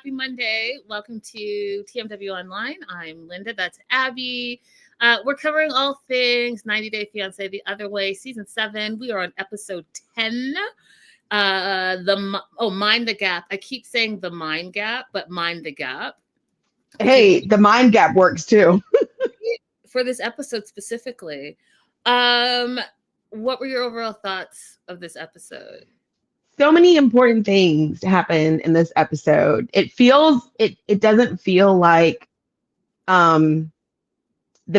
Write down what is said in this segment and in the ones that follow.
happy Monday. Welcome to TMW Online. I'm Linda. That's Abby. We're covering all things 90 Day Fiance the Other Way, Season 7. We are on Episode 10. Mind the Gap. I keep saying the Mind Gap, but Mind the Gap. Hey, the Mind Gap works too. For this episode specifically. What were your overall thoughts of this episode? So many important things happen in this episode. It doesn't feel like the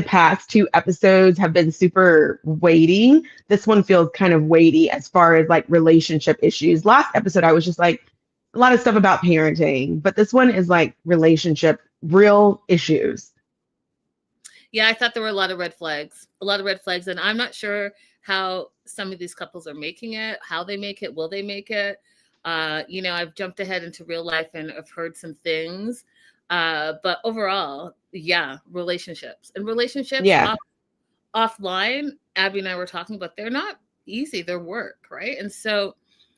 past two episodes have been super weighty. This one feels kind of weighty as far as like relationship issues. Last episode, I was just like a lot of stuff about parenting, but this one is like relationship, real issues. Yeah, I thought there were a lot of red flags, and I'm not sure how some of these couples are making it, how they make it, will they make it? I've jumped ahead into real life and I've heard some things, but overall, yeah, relationships Yeah. offline. Abby and I were talking about, they're not easy, they're work, right? And so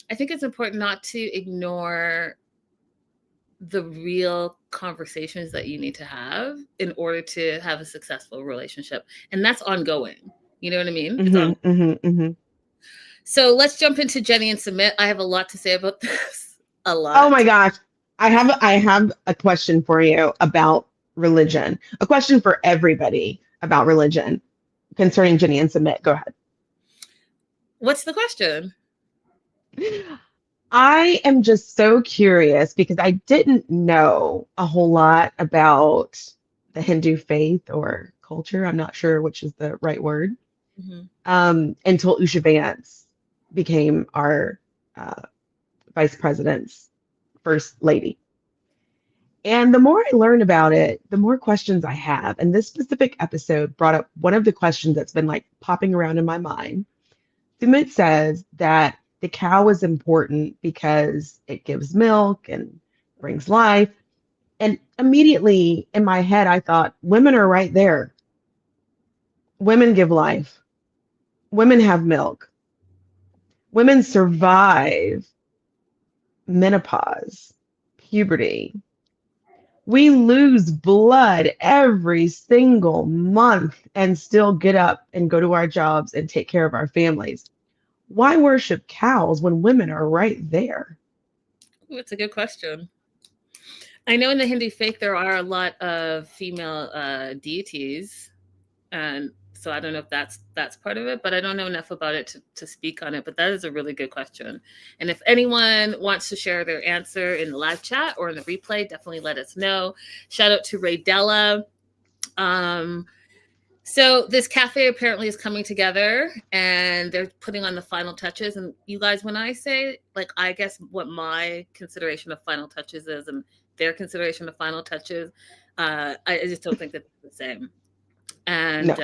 I think it's important not to ignore the real conversations that you need to have in order to have a successful relationship. And that's ongoing. You know what I mean? So let's jump into Jenny and Submit. I have a lot to say about this. A lot. Oh my gosh. I have a question for you about religion. A question for everybody about religion concerning Jenny and Submit. Go ahead. What's the question? I am just so curious because I didn't know a whole lot about the Hindu faith or culture. I'm not sure which is the right word. Until Usha Vance became our vice president's first lady. And the more I learn about it, the more questions I have. And this specific episode brought up one of the questions that's been like popping around in my mind. Sumit says that the cow is important because it gives milk and brings life. And immediately in my head, I thought, women are right there. Women give life. Women have milk. Women survive menopause, puberty. We lose blood every single month and still get up and go to our jobs and take care of our families. Why worship cows when women are right there? That's a good question. I know in the Hindu faith there are a lot of female deities, and so I don't know if that's part of it, but I don't know enough about it to speak on it. But that is a really good question. And if anyone wants to share their answer in the live chat or in the replay, definitely let us know. Shout out to Ray Della. So this cafe apparently is coming together and they're putting on the final touches. And you guys, when I say, like, I guess what my consideration of final touches is and their consideration of final touches, I just don't think that it's the same. And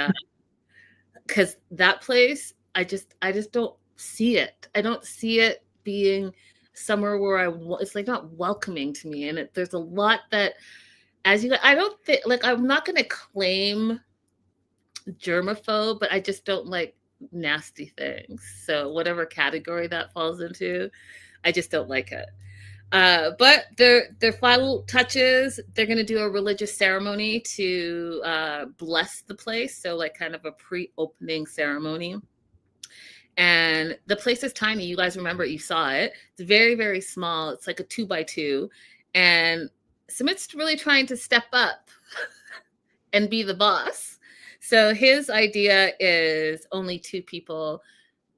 because that place, I just don't see it. I don't see it being somewhere where it's like not welcoming to me. And there's a lot that, I don't think, like, I'm not going to claim germaphobe, but I just don't like nasty things. So whatever category that falls into, I just don't like it. But their final touches, they're going to do a religious ceremony to bless the place. So like kind of a pre-opening ceremony. And the place is tiny. You guys remember, you saw it. It's very, very small. It's like a 2x2. And Sumit's really trying to step up and be the boss. So his idea is only 2 people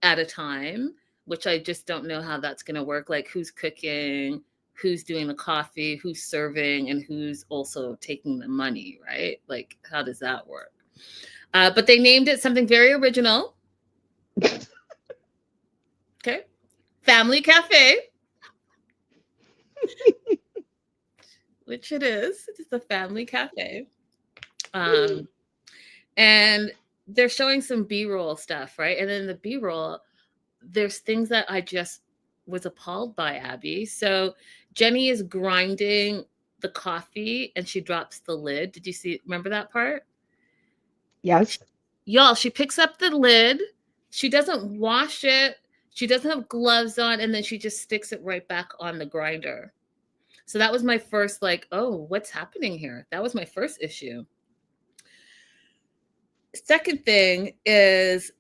at a time, which I just don't know how that's going to work. Like, who's cooking, who's doing the coffee, who's serving, and who's also taking the money, right? Like, how does that work? But they named it something very original. Okay. Family Cafe. Which it is. It's the Family Cafe. And they're showing some B-roll stuff, right? And in the B-roll, there's things that I just was appalled by, Abby. So Jenny is grinding the coffee and she drops the lid. Did you remember that part? Yes. Y'all, she picks up the lid. She doesn't wash it. She doesn't have gloves on. And then she just sticks it right back on the grinder. So that was my first, like, oh, what's happening here? That was my first issue. Second thing is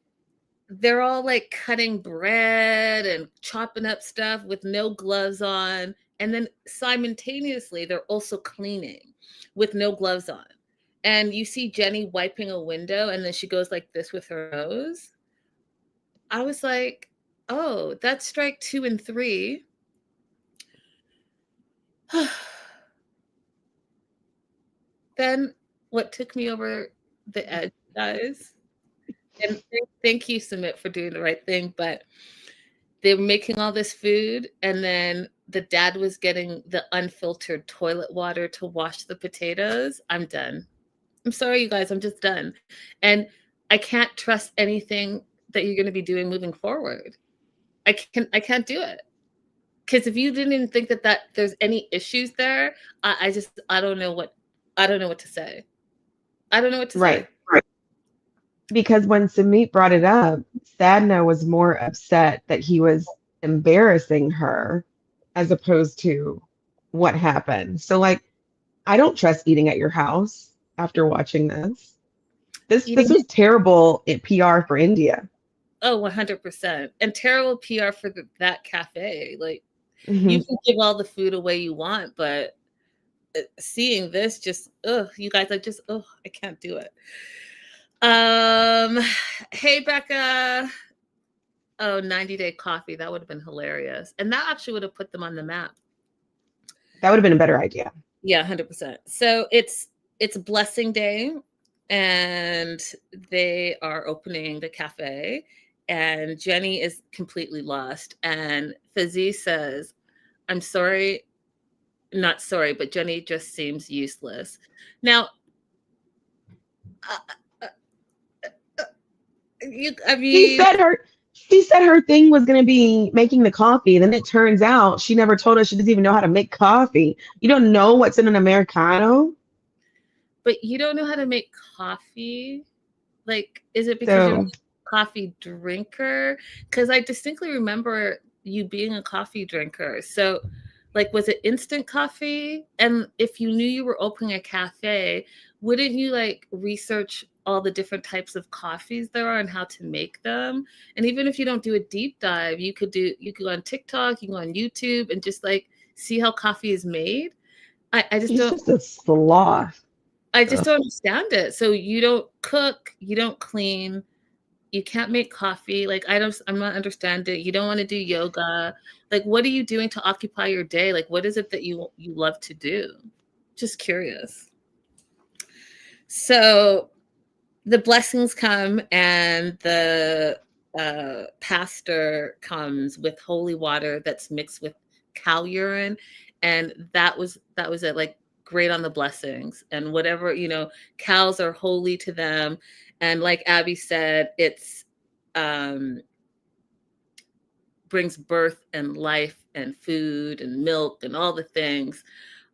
they're all like cutting bread and chopping up stuff with no gloves on. And then simultaneously, they're also cleaning with no gloves on. And you see Jenny wiping a window, and then she goes like this with her nose. I was like, oh, that's strike 2 and 3. Then what took me over the edge, guys, and thank you, Sumit, for doing the right thing, but they were making all this food, and then the dad was getting the unfiltered toilet water to wash the potatoes. I'm done. I'm sorry, you guys, I'm just done. And I can't trust anything that you're going to be doing moving forward. I can't do it. Because if you didn't even think that there's any issues there, I don't know what to say. I don't know what to say. Right. Because when Sumit brought it up, Sadhna was more upset that he was embarrassing her as opposed to what happened. So, like, I don't trust eating at your house after watching this. This was terrible PR for India. Oh, 100%. And terrible PR for that cafe. Like, you can give all the food away you want, but seeing this just, you guys, I can't do it. Hey, Becca. Oh, 90-day coffee. That would have been hilarious. And that actually would have put them on the map. That would have been a better idea. Yeah, 100%. So it's Blessing Day, and they are opening the cafe, and Jenny is completely lost. And Fizzy says, I'm sorry, not sorry, but Jenny just seems useless. Now, she said her thing was going to be making the coffee. Then it turns out she never told us she doesn't even know how to make coffee. You don't know what's in an Americano? But you don't know how to make coffee? Like, is it because you're a coffee drinker? Because I distinctly remember you being a coffee drinker. So, like, was it instant coffee? And if you knew you were opening a cafe, wouldn't you like research all the different types of coffees there are and how to make them? And even if you don't do a deep dive, you could go on TikTok, you can go on YouTube and just like see how coffee is made. I just don't. Just a sloth. I just don't understand it. So you don't cook, you don't clean, you can't make coffee. Like, I'm not understanding. You don't want to do yoga. Like, what are you doing to occupy your day? Like, what is it that you love to do? Just curious. So the blessings come, and the pastor comes with holy water that's mixed with cow urine. And that was it. Like, great on the blessings, and whatever, cows are holy to them. And like Abby said, it's brings birth and life and food and milk and all the things.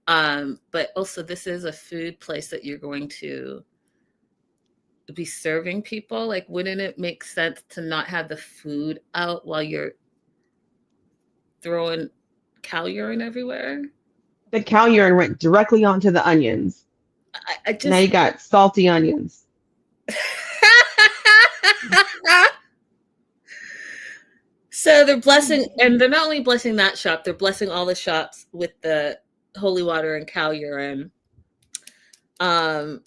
But also, this is a food place that you're going to be serving people. Like, wouldn't it make sense to not have the food out while you're throwing cow urine everywhere? The cow urine went directly onto the onions. Now you got salty onions. So they're blessing, and they're not only blessing that shop, they're blessing all the shops with the holy water and cow urine. And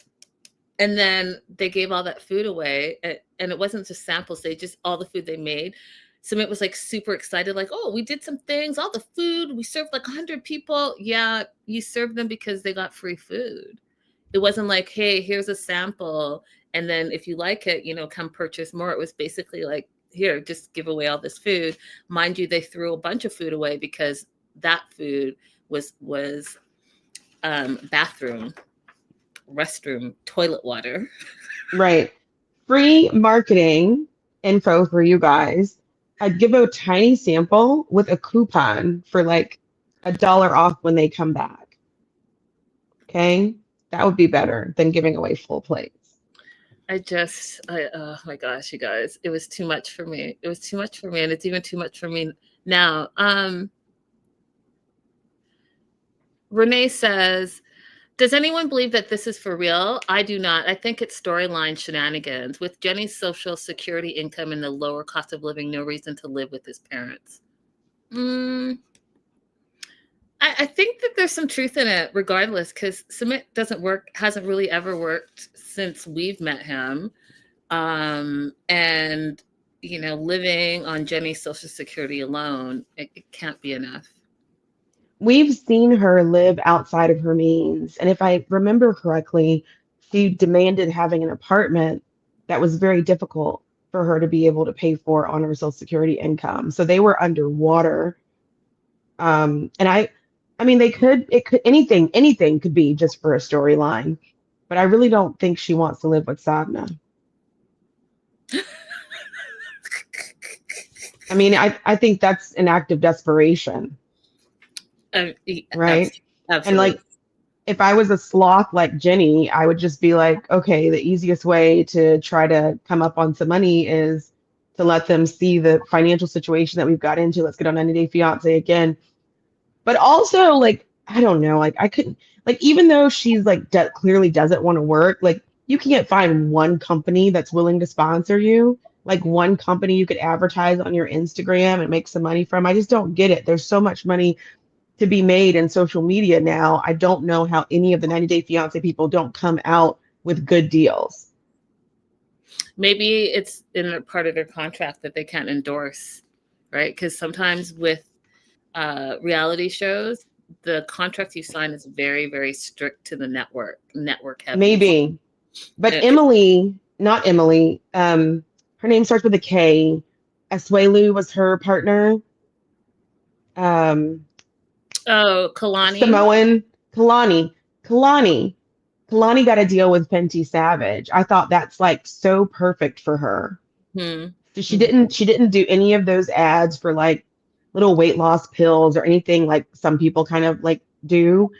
then they gave all that food away, and it wasn't just samples. They just, all the food they made. Sumit was like super excited, like, oh, we did some things, all the food, we served like 100 people. Yeah, you served them because they got free food. It wasn't like, hey, here's a sample, and then if you like it, come purchase more. It was basically like, here, just give away all this food. Mind you, they threw a bunch of food away because that food was bathroom, restroom, toilet water. Right. Free marketing info for you guys. I'd give a tiny sample with a coupon for like $1 off when they come back. Okay? That would be better than giving away full plates. Oh my gosh, you guys, it was too much for me. It was too much for me, and it's even too much for me now. Renee says, does anyone believe that this is for real? I do not. I think it's storyline shenanigans. With Jenny's social security income and the lower cost of living, no reason to live with his parents. I think that there's some truth in it, regardless, because Sumit hasn't really ever worked since we've met him. And, living on Jenny's social security alone, it can't be enough. We've seen her live outside of her means. And if I remember correctly, she demanded having an apartment that was very difficult for her to be able to pay for on her Social Security income. So they were underwater. And I mean, anything could be just for a storyline. But I really don't think she wants to live with Sadhna. I mean, I think that's an act of desperation. Right? Absolutely. And like, if I was a sloth like Jenny, I would just be like, okay, the easiest way to try to come up on some money is to let them see the financial situation that we've got into. Let's get on 90 Day Fiance again. But also, like, I don't know, like, I couldn't, like, even though she's like clearly doesn't want to work, like, you can't find one company that's willing to sponsor you, like one company you could advertise on your Instagram and make some money from. I just don't get it. There's so much money to be made in social media now. I don't know how any of the 90 Day Fiance people don't come out with good deals. Maybe it's in a part of their contract that they can't endorse, right? Because sometimes with reality shows, the contract you sign is very, very strict to the network heavy. Maybe. But not Emily, her name starts with a K. Asuelu was her partner. Kalani. Samoan. Kalani got a deal with Fenty Savage. I thought that's like so perfect for her. So she didn't do any of those ads for like little weight loss pills or anything like some people kind of like do.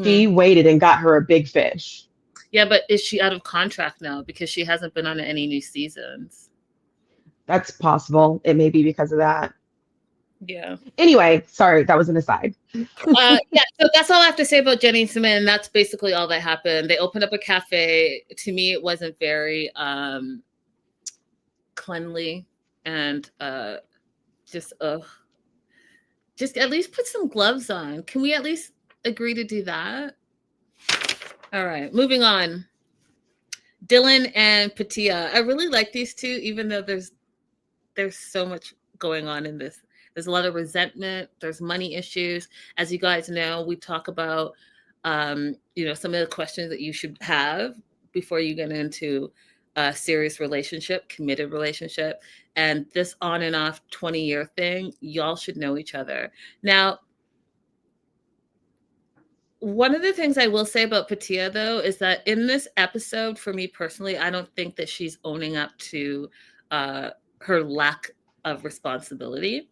She waited and got her a big fish. Yeah, but is she out of contract now because she hasn't been on any new seasons? That's possible. It may be because of that. Yeah. Anyway, sorry, that was an aside. Yeah, so that's all I have to say about Jenny and Sumit, and that's basically all that happened. They opened up a cafe. To me, it wasn't very cleanly, and just at least put some gloves on. Can we at least agree to do that? All right, moving on. Dylan and Patia. I really like these two, even though there's so much going on in this. There's a lot of resentment. There's money issues. As you guys know, we talk about, some of the questions that you should have before you get into a serious relationship, committed relationship. And this on and off 20-year thing, y'all should know each other. Now, one of the things I will say about Patia, though, is that in this episode, for me personally, I don't think that she's owning up to her lack of responsibility.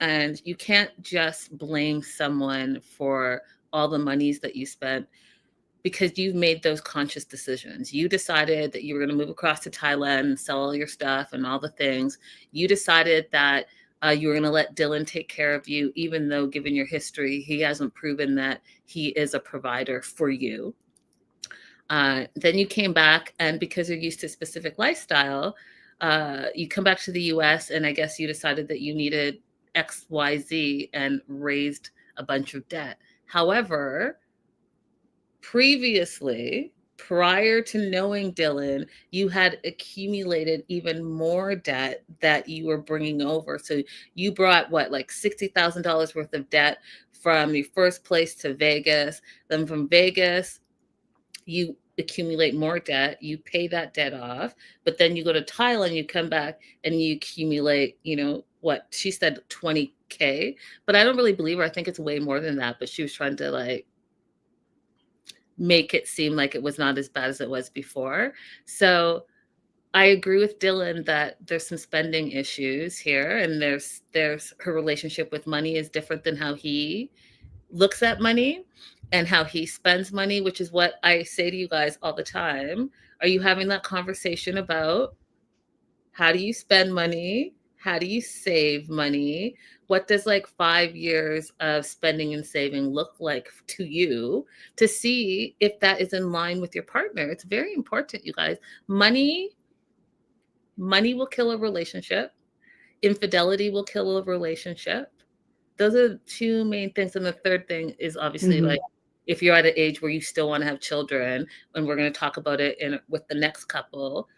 And you can't just blame someone for all the monies that you spent because you've made those conscious decisions. You decided that you were going to move across to Thailand and sell all your stuff and all the things. You decided that you were going to let Dylan take care of you, even though given your history, he hasn't proven that he is a provider for you. Then you came back, and because you're used to a specific lifestyle, you come back to the US, and I guess you decided that you needed XYZ and raised a bunch of debt. However, previously, prior to knowing Dylan, you had accumulated even more debt that you were bringing over. So you brought like $60,000 worth of debt from your first place to Vegas. Then from Vegas, you accumulate more debt, you pay that debt off, but then you go to Thailand, you come back and you accumulate, what she said, 20K, but I don't really believe her. I think it's way more than that, but she was trying to like make it seem like it was not as bad as it was before. So I agree with Dylan that there's some spending issues here, and there's her relationship with money is different than how he looks at money and how he spends money, which is what I say to you guys all the time. Are you having that conversation about how do you spend money? How do you save money? what does like 5 years of spending and saving look like to you, to see if that is in line with your partner. It's very important, you guys. Money will kill a relationship. Infidelity will kill a relationship. Those are the two main things. And the third thing is obviously like, if you're at an age where you still want to have children, and we're going to talk about it with the next couple,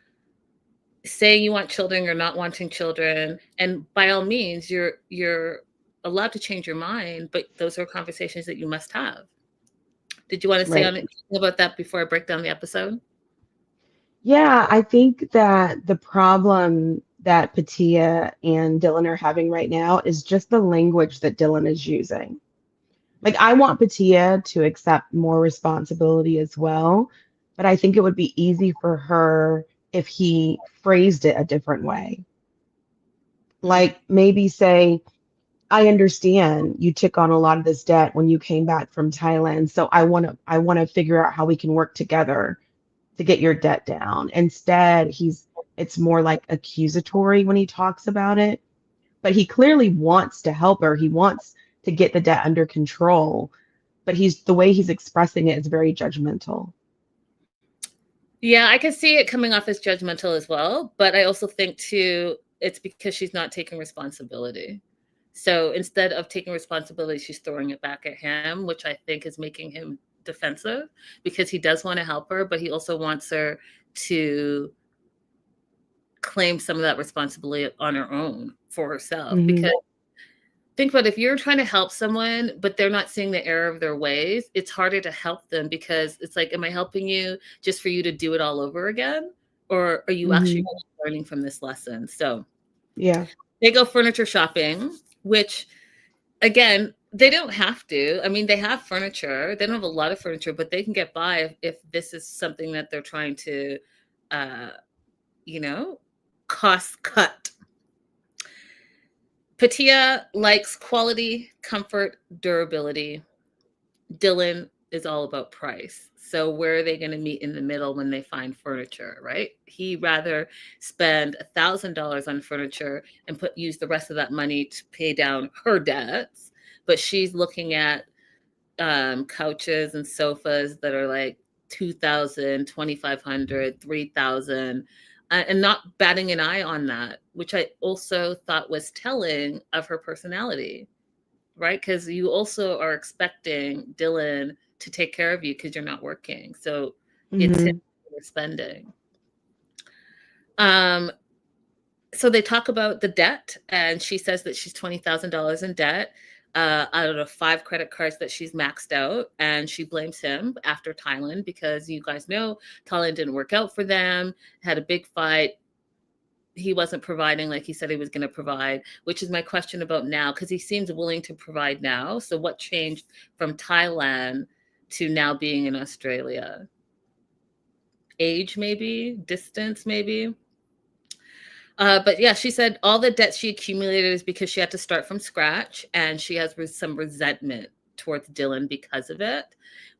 saying you want children or not wanting children, and by all means, you're allowed to change your mind, but those are conversations that you must have. Did you want to say anything about that before I break down the episode? Yeah, I think that the problem that Patia and Dylan are having right now is just the language that Dylan is using. Like, I want Patia to accept more responsibility as well, but I think it would be easy for her if he phrased it a different way. Like, maybe say, I understand you took on a lot of this debt when you came back from Thailand, so I want to figure out how we can work together to get your debt down. Instead, it's more like accusatory when he talks about it, but he clearly wants to help her. He wants to get the debt under control, but the way he's expressing it is very judgmental. Yeah, I can see it coming off as judgmental as well, but I also think too, it's because she's not taking responsibility. So instead of taking responsibility, she's throwing it back at him, which I think is making him defensive, because he does want to help her, but he also wants her to claim some of that responsibility on her own for herself. Because think about, if you're trying to help someone, but they're not seeing the error of their ways, it's harder to help them, because it's like, am I helping you just for you to do it all over again? Or are you actually learning from this lesson? So yeah, they go furniture shopping, which again, they don't have to. I mean, they have furniture. They don't have a lot of furniture, but they can get by if this is something that they're trying to, cost cut. Patia likes quality, comfort, durability. Dylan is all about price. So where are they going to meet in the middle when they find furniture, right? He'd rather spend $1,000 on furniture and use the rest of that money to pay down her debts. But she's looking at couches and sofas that are like $2,000, $2,500, $3,000, and not batting an eye on that, which I also thought was telling of her personality, right? Because you also are expecting Dylan to take care of you because you're not working. So it's him you're spending. So they talk about the debt, and she says that she's $20,000 in debt out of 5 credit cards that she's maxed out, and she blames him after Thailand, because you guys know Thailand didn't work out for them, had a big fight. He wasn't providing like he said he was going to provide, which is my question about now, because he seems willing to provide now. So what changed from Thailand to now being in Australia? Age, maybe? Distance, maybe? But yeah, she said all the debt she accumulated is because she had to start from scratch, and she has some resentment towards Dylan because of it,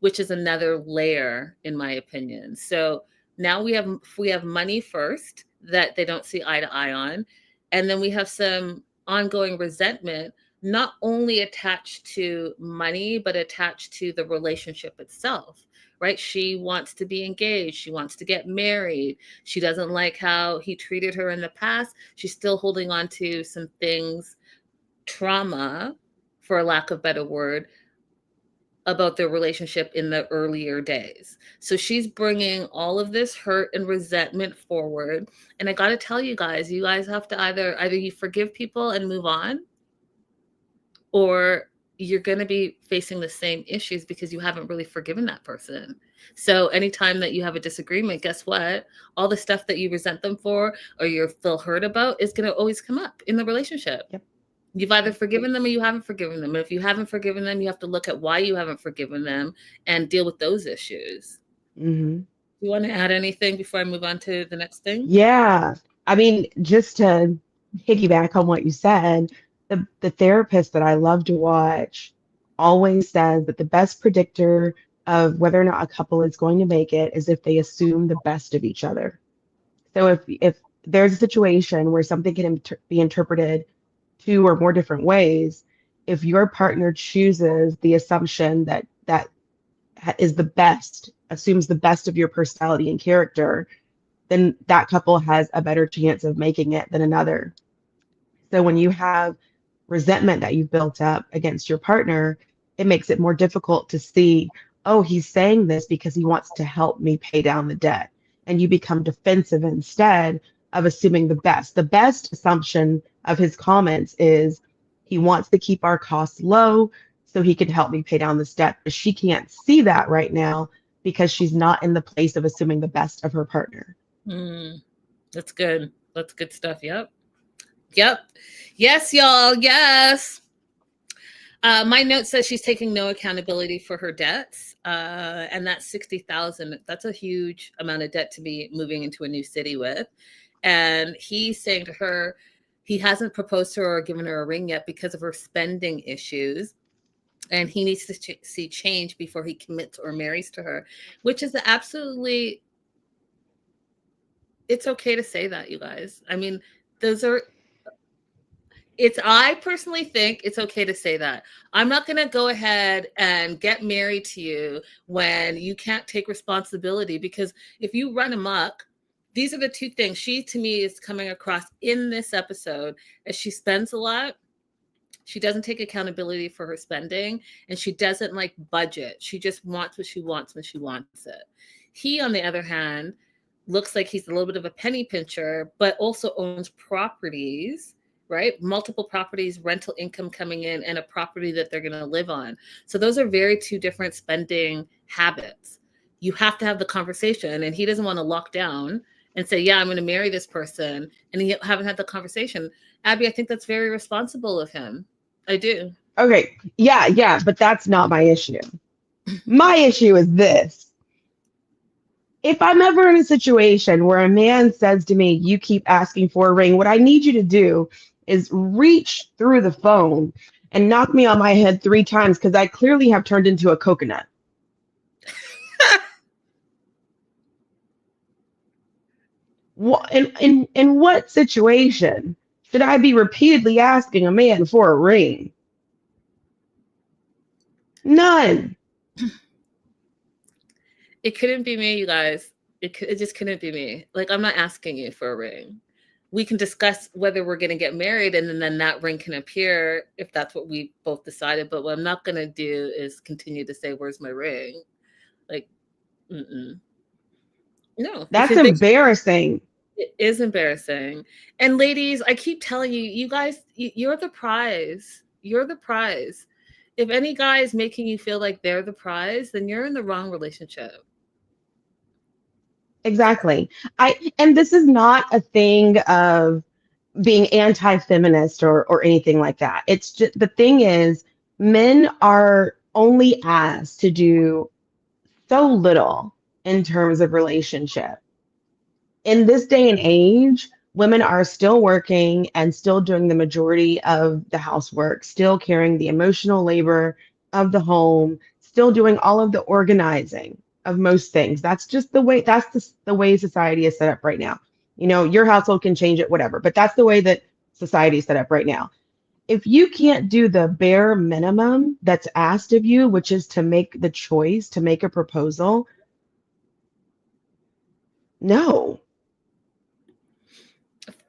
which is another layer, in my opinion. So now we have money first that they don't see eye to eye on, and then we have some ongoing resentment, not only attached to money, but attached to the relationship itself. Right? She wants to be engaged. She wants to get married. She doesn't like how he treated her in the past. She's still holding on to some things, trauma, for a lack of a better word, about their relationship in the earlier days. So she's bringing all of this hurt and resentment forward. And I got to tell you guys have to either you forgive people and move on, or you're going to be facing the same issues because you haven't really forgiven that person. So anytime that you have a disagreement, guess what? All the stuff that you resent them for or you feel hurt about is going to always come up in the relationship. Yep. You've either forgiven them or you haven't forgiven them. And if you haven't forgiven them, you have to look at why you haven't forgiven them and deal with those issues. You want to add anything before I move on to the next thing? Yeah. I mean, just to piggyback on what you said, the therapist that I love to watch always says that the best predictor of whether or not a couple is going to make it is if they assume the best of each other. So if there's a situation where something can be interpreted two or more different ways, if your partner chooses the assumption that is the best, assumes the best of your personality and character, then that couple has a better chance of making it than another. So when you have resentment that you've built up against your partner, it makes it more difficult to see, oh, he's saying this because he wants to help me pay down the debt. And you become defensive instead of assuming the best. The best assumption of his comments is he wants to keep our costs low so he can help me pay down this debt. But she can't see that right now because she's not in the place of assuming the best of her partner. That's good. That's good stuff. Yep. Yes, y'all. Yes. My note says she's taking no accountability for her debts. And that's $60,000. That's a huge amount of debt to be moving into a new city with. And he's saying to her, he hasn't proposed to her or given her a ring yet because of her spending issues. And he needs to see change before he commits or marries to her, which is absolutely, it's okay to say that, you guys. I mean, I personally think it's okay to say that. I'm not going to go ahead and get married to you when you can't take responsibility, because if you run amok, these are the two things. She, to me, is coming across in this episode as she spends a lot. She doesn't take accountability for her spending, and she doesn't like budget. She just wants what she wants when she wants it. He, on the other hand, looks like he's a little bit of a penny pincher, but also owns properties, right? Multiple properties, rental income coming in, and a property that they're going to live on. So those are very two different spending habits. You have to have the conversation, and he doesn't want to lock down and say, yeah, I'm going to marry this person, and he haven't had the conversation. Abby, I think that's very responsible of him. I do. Okay. Yeah, but that's not my issue. My issue is this. If I'm ever in a situation where a man says to me, you keep asking for a ring, what I need you to do is reach through the phone and knock me on my head 3 times, because I clearly have turned into a coconut. In what situation should I be repeatedly asking a man for a ring? None. It couldn't be me, you guys. It just couldn't be me. Like, I'm not asking you for a ring. We can discuss whether we're going to get married, and then that ring can appear if that's what we both decided. But what I'm not going to do is continue to say, where's my ring? Like, no. That's embarrassing. It is embarrassing. And ladies, I keep telling you, you guys, you're the prize. You're the prize. If any guy is making you feel like they're the prize, then you're in the wrong relationship. Exactly. And this is not a thing of being anti-feminist or anything like that. It's just, the thing is, men are only asked to do so little in terms of relationship. In this day and age, women are still working and still doing the majority of the housework, still carrying the emotional labor of the home, still doing all of the organizing of most things. That's just the way, the way society is set up right now. You know, your household can change it, whatever, but that's the way that society is set up right now. If you can't do the bare minimum that's asked of you, which is to make the choice, to make a proposal, no.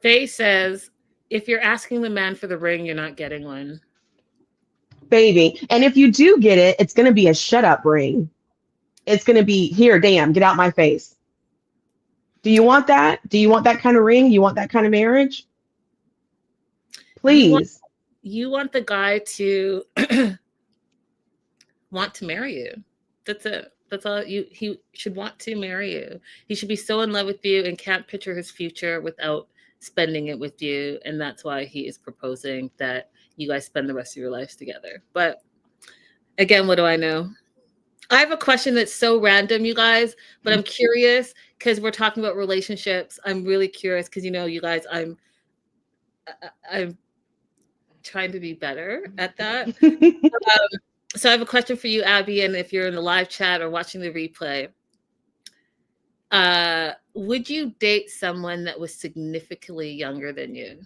Faye says, if you're asking the man for the ring, you're not getting one. Baby. And if you do get it, it's going to be a shut up ring. It's going to be, here, damn, get out my face. Do you want that? Do you want that kind of ring? You want that kind of marriage? Please. You want the guy to want to marry you. That's it. That's all. He should want to marry you. He should be so in love with you and can't picture his future without spending it with you. And that's why he is proposing that you guys spend the rest of your lives together. But again, what do I know? I have a question that's so random, you guys, but I'm curious because we're talking about relationships. I'm really curious because, you know, you guys, I'm trying to be better at that. So I have a question for you, Abby, and if you're in the live chat or watching the replay, would you date someone that was significantly younger than you?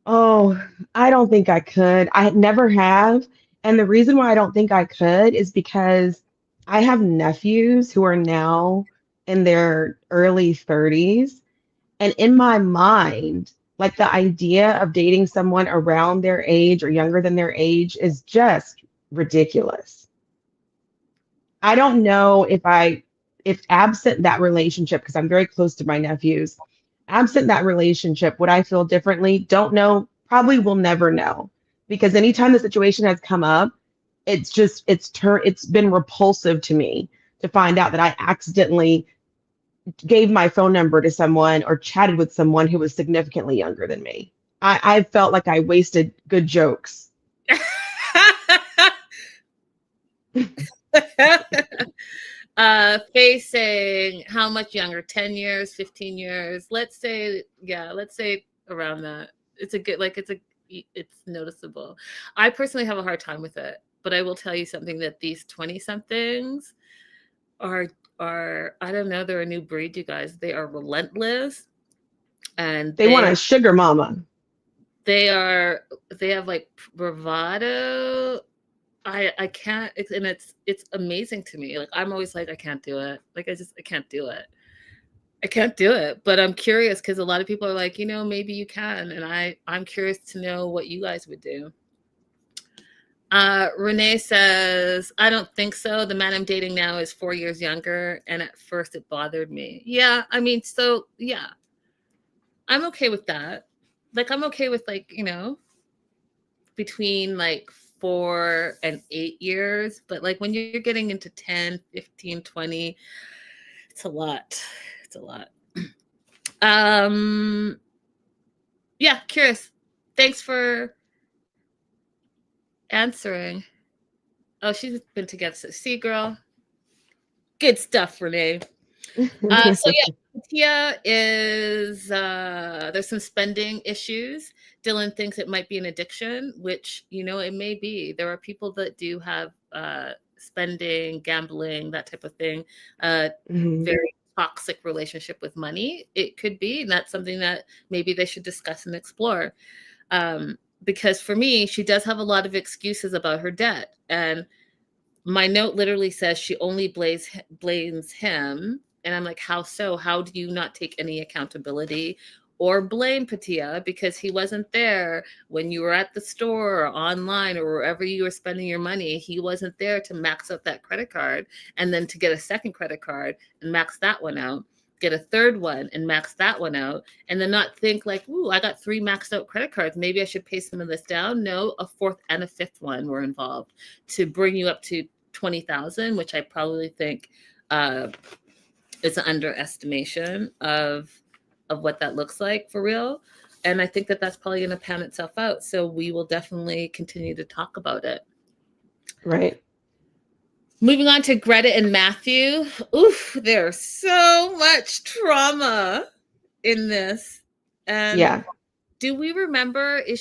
Oh, I don't think I could. I never have. And the reason why I don't think I could is because I have nephews who are now in their early 30s. And in my mind, like the idea of dating someone around their age or younger than their age is just ridiculous. I don't know if absent that relationship, because I'm very close to my nephews, absent that relationship, would I feel differently? Don't know. Probably will never know. Because anytime the situation has come up, it's been repulsive to me to find out that I accidentally gave my phone number to someone or chatted with someone who was significantly younger than me. I felt like I wasted good jokes. Facing how much younger? 10 years, 15 years? Let's say, yeah, let's say around that. It's a good, like, it's noticeable. I personally have a hard time with it, but I will tell you something that these 20 somethings are, I don't know, they're a new breed, you guys. They are relentless, and They want a sugar mama. they have like bravado. I can't, and it's amazing to me. Like, I'm always like, I can't do it. Like, I can't do it. I can't do it. But I'm curious because a lot of people are like, maybe you can. And I'm curious to know what you guys would do. Renee says, I don't think so. The man I'm dating now is 4 years younger, and at first it bothered me. Yeah, I mean, so yeah, I'm okay with that. Like, I'm okay with, like, between like 4 and 8 years, but like when you're getting into 10, 15, 20, it's a lot. It's a lot. Yeah, curious. Thanks for answering. Oh, she's been together. So, see, girl, good stuff, Renee. So yeah, Tia is there's some spending issues. Dylan thinks it might be an addiction, which it may be. There are people that do have spending, gambling, that type of thing. Very toxic relationship with money. It could be, and that's something that maybe they should discuss and explore. Because for me, she does have a lot of excuses about her debt, and my note literally says she only blames him. And I'm like, how so? How do you not take any accountability or blame Patia because he wasn't there when you were at the store or online or wherever you were spending your money? He wasn't there to max out that credit card and then to get a second credit card and max that one out, get a third one and max that one out, and then not think like, ooh, I got 3 maxed out credit cards. Maybe I should pay some of this down. No, a fourth and a fifth one were involved to bring you up to 20,000, which I probably think is an underestimation of what that looks like for real. And I think that that's probably going to pan itself out. So we will definitely continue to talk about it. Right. Moving on to Greta and Matthew. Oof, there's so much trauma in this. And yeah. Do we remember, was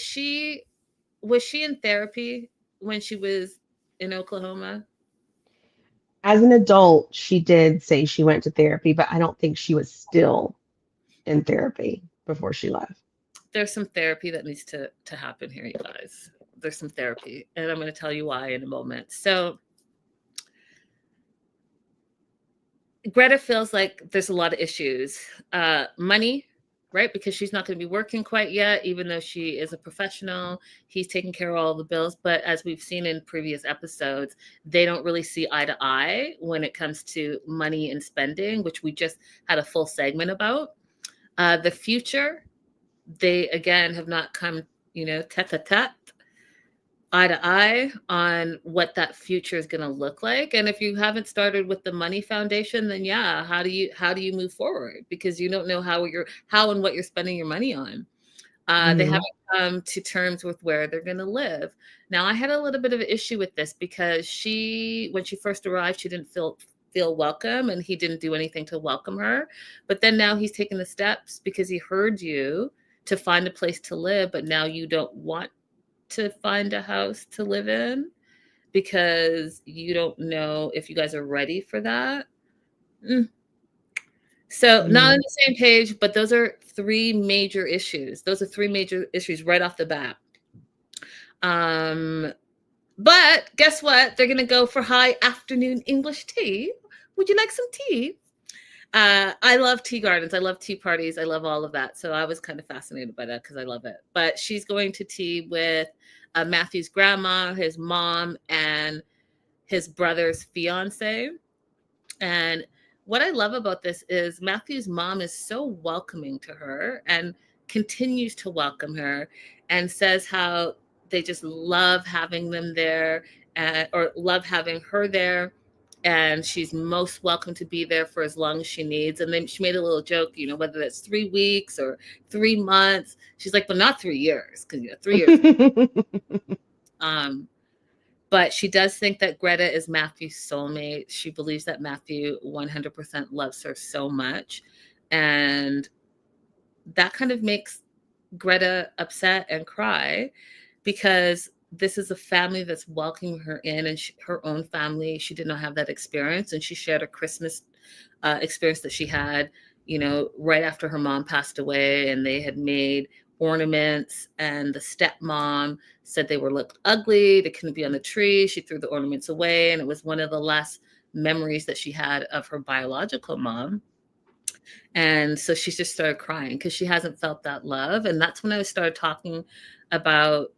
she in therapy when she was in Oklahoma? As an adult, she did say she went to therapy, but I don't think she was still in therapy before she left. There's some therapy that needs to happen here, you guys. There's some therapy, and I'm going to tell you why in a moment. So Greta feels like there's a lot of issues. Money, right? Because she's not going to be working quite yet, even though she is a professional. He's taking care of all the bills. But as we've seen in previous episodes, they don't really see eye to eye when it comes to money and spending, which we just had a full segment about. The future, they, again, have not come, tete-a-tete, eye to eye on what that future is going to look like. And if you haven't started with the money foundation, then yeah, how do you move forward? Because you don't know how and what you're spending your money on. They haven't come to terms with where they're going to live. Now, I had a little bit of an issue with this because when she first arrived, she didn't feel welcome, and he didn't do anything to welcome her. But then now he's taking the steps because he heard you to find a place to live, but now you don't want to find a house to live in because you don't know if you guys are ready for that. So not on the same page, but those are three major issues. Those are three major issues right off the bat. But guess what? They're going to go for high afternoon English tea. Would you like some tea? I love tea gardens. I love tea parties. I love all of that. So I was kind of fascinated by that because I love it. But she's going to tea with Matthew's grandma, his mom, and his brother's fiance. And what I love about this is Matthew's mom is so welcoming to her and continues to welcome her and says how they just love having them there or love having her there. And she's most welcome to be there for as long as she needs. And then she made a little joke, you know, whether that's 3 weeks or 3 months. She's like, but not 3 years, because 3 years. But she does think that Greta is Matthew's soulmate. She believes that Matthew 100% loves her so much. And that kind of makes Greta upset and cry because this is a family that's welcoming her in, and her own family, she did not have that experience. And she shared a Christmas experience that she had, you know, right after her mom passed away, and they had made ornaments, and the stepmom said they looked ugly, they couldn't be on the tree. She threw the ornaments away, and it was one of the last memories that she had of her biological mom. And so she just started crying because she hasn't felt that love. And that's when I started talking about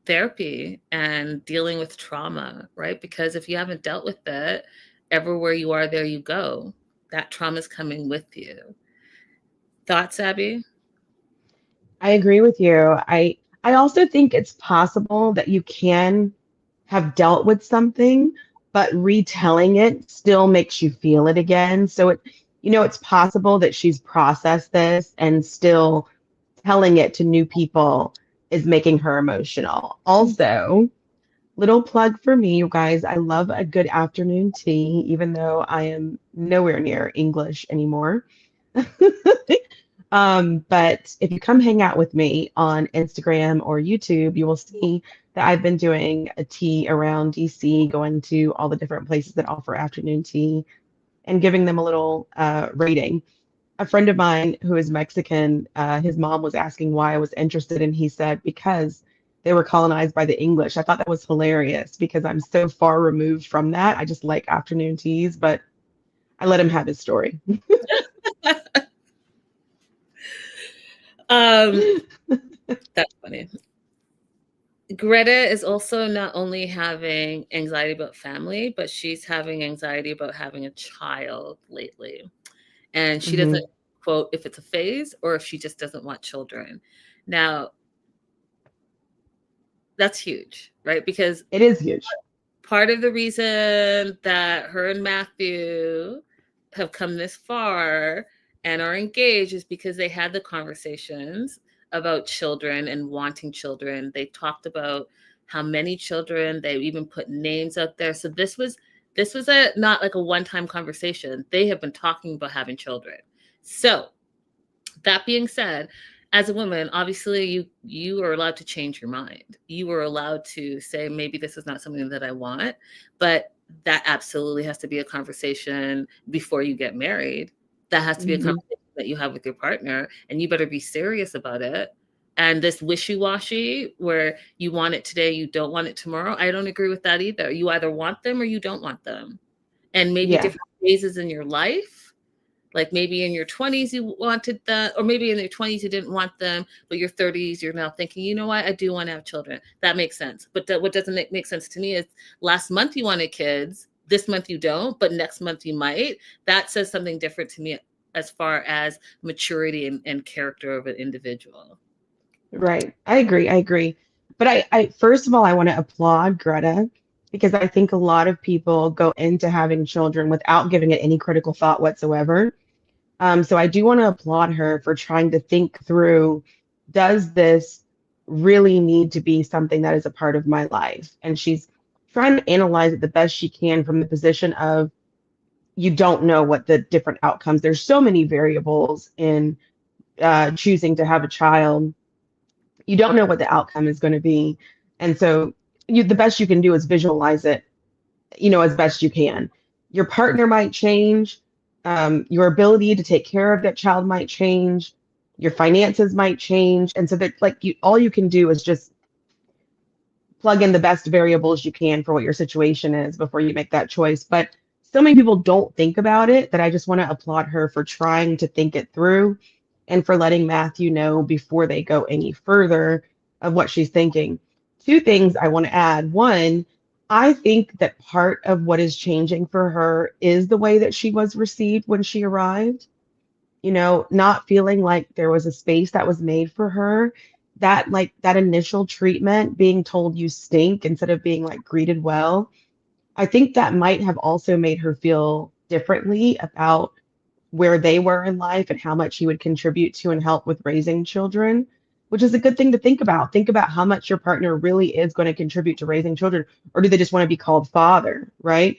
therapy and dealing with trauma, right? Because if you haven't dealt with it, everywhere you are, there you go. That trauma is coming with you. Thoughts, Abby? I agree with you. I also think it's possible that you can have dealt with something, but retelling it still makes you feel it again. So it's possible that she's processed this and still telling it to new people is making her emotional. Also, little plug for me, you guys, I love a good afternoon tea, even though I am nowhere near English anymore. But if you come hang out with me on Instagram or YouTube, you will see that I've been doing a tea around DC, going to all the different places that offer afternoon tea and giving them a little rating. A friend of mine who is Mexican, his mom was asking why I was interested, and he said, because they were colonized by the English. I thought that was hilarious because I'm so far removed from that. I just like afternoon teas, but I let him have his story. That's funny. Greta is also not only having anxiety about family, but she's having anxiety about having a child lately. And she doesn't quote if it's a phase or if she just doesn't want children. Now, that's huge, right? Because it is huge. Part of the reason that her and Matthew have come this far and are engaged is because they had the conversations about children and wanting children. They talked about how many children, they even put names out there. So this was not like a one-time conversation. They have been talking about having children. So that being said, as a woman, obviously you are allowed to change your mind. You are allowed to say, maybe this is not something that I want, but that absolutely has to be a conversation before you get married. That has to be a conversation that you have with your partner, and you better be serious about it. And this wishy-washy where you want it today, you don't want it tomorrow, I don't agree with that either. You either want them or you don't want them. And maybe different phases in your life, like maybe in your 20s you wanted that, or maybe in your 20s you didn't want them, but your 30s you're now thinking, you know what, I do want to have children. That makes sense. But what doesn't make sense to me is last month you wanted kids, this month you don't, but next month you might. That says something different to me as far as maturity and character of an individual. Right. I agree. But I first of all, I want to applaud Greta because I think a lot of people go into having children without giving it any critical thought whatsoever. So I do want to applaud her for trying to think through, does this really need to be something that is a part of my life? And she's trying to analyze it the best she can from the position of, you don't know what the different outcomes. There's so many variables in choosing to have a child. You don't know what the outcome is going to be. And so the best you can do is visualize it, as best you can. Your partner might change, Your ability to take care of that child might change, your finances might change. And so that like all you can do is just plug in the best variables you can for what your situation is before you make that choice. But so many people don't think about it that I just want to applaud her for trying to think it through and for letting Matthew know before they go any further of what she's thinking. Two things I want to add. One, I think that part of what is changing for her is the way that she was received when she arrived, not feeling like there was a space that was made for her. That like that initial treatment, being told you stink instead of being like greeted well, I think that might have also made her feel differently about where they were in life and how much he would contribute to and help with raising children, which is a good thing to think about. Think about how much your partner really is going to contribute to raising children, or do they just want to be called father, right?